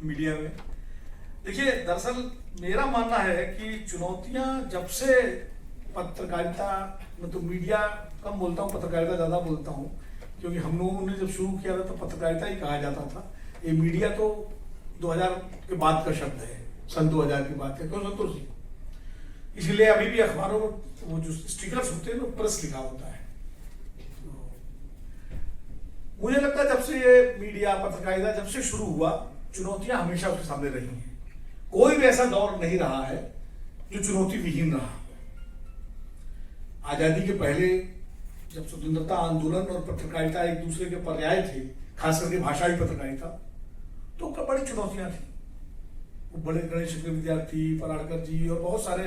Media में। देखिए, दरअसल मेरा मानना है कि चुनौतियां जब से पत्रकारिता, मैं तो मीडिया कम बोलता हूँ, पत्रकारिता ज्यादा बोलता हूँ, क्योंकि हम लोगों ने जब शुरू किया था तो पत्रकारिता ही कहा जाता था। ये मीडिया तो 2000 के बाद का शब्द है, सन 2000 की बात है। क्यों संतोष जी? इसलिए अभी भी अखबारों में वो जो स्टिकर्स होते हैं ना, प्रेस लिखा होता है। मुझे लगता है जब से ये मीडिया पत्रकारिता जब से शुरू हुआ, चुनौतियां हमेशा उसके सामने रही हैं। कोई भी ऐसा दौर नहीं रहा है जो चुनौती विहीन रहा। आजादी के पहले जब स्वतंत्रता आंदोलन और पत्रकारिता एक दूसरे के पर्याय थे, खास करके भाषाई पत्रकारिता, तो बड़ी चुनौतियां थी। वो बड़े गणेश विद्यार्थी, पराड़कर जी और बहुत सारे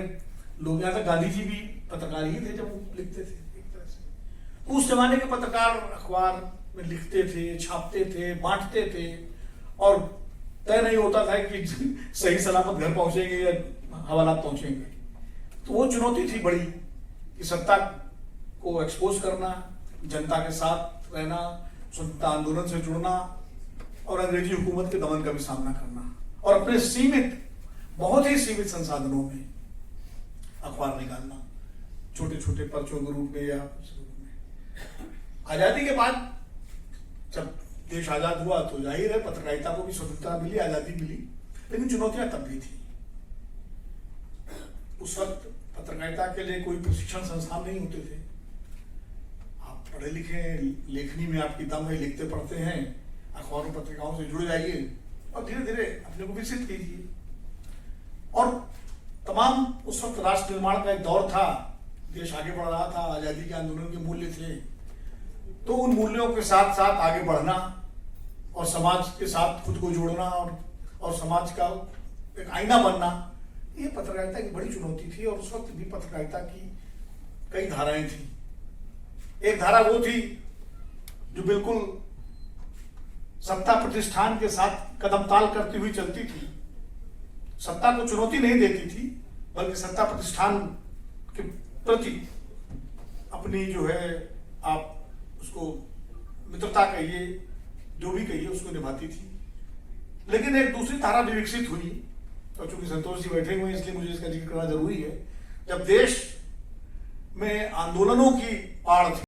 लोग, यहाँ तक गांधी जी भी पत्रकार ही थे जब वो लिखते थे एक तरह से। उस जमाने के पत्रकार अखबार में लिखते थे, छापते थे, बांटते थे, और तय नहीं होता था कि सही सलामत घर पहुंचेंगे या हवालात पहुंचेंगे। तो वो चुनौती थी बड़ी कि सत्ता को एक्सपोज करना, जनता के साथ रहना, स्वतंत्रता आंदोलन से जुड़ना और अंग्रेजी हुकूमत के दमन का भी सामना करना, और अपने सीमित, बहुत ही सीमित संसाधनों में अखबार निकालना, छोटे छोटे पर्चों के रूप में या उस रूप में। आजादी के बाद जब देश आजाद हुआ तो जाहिर है पत्रकारिता को भी स्वतंत्रता मिली, आजादी मिली, लेकिन चुनौतियां तब भी थी। उस वक्त पत्रकारिता के लिए कोई प्रशिक्षण संस्थान नहीं होते थे। आप पढ़े लिखे, लेखनी में आपकी दम है, लिखते पढ़ते हैं, अखबारों पत्रिकाओं से जुड़ जाइए और धीरे धीरे अपने को विकसित कीजिए। और तमाम उस वक्त राष्ट्र निर्माण का एक दौर था, देश आगे बढ़ रहा था, आजादी के आंदोलन के मूल्य थे, तो उन मूल्यों के साथ साथ आगे बढ़ना और समाज के साथ खुद को जोड़ना और समाज का एक आईना बनना, ये पत्रकारिता की बड़ी चुनौती थी। और उस वक्त भी पत्रकारिता की कई धाराएं थी। एक धारा वो थी जो बिल्कुल सत्ता प्रतिष्ठान के साथ कदम ताल करती हुई चलती थी, सत्ता को चुनौती नहीं देती थी, बल्कि सत्ता प्रतिष्ठान के प्रति अपनी जो है, आप उसको मित्रता कहिए, जो भी कहिए, उसको निभाती थी। लेकिन एक दूसरी धारा भी विकसित हुई, और चूंकि संतोष जी बैठे हुए हैं इसलिए मुझे इसका जिक्र करना जरूरी है। जब देश में आंदोलनों की आड़ थी,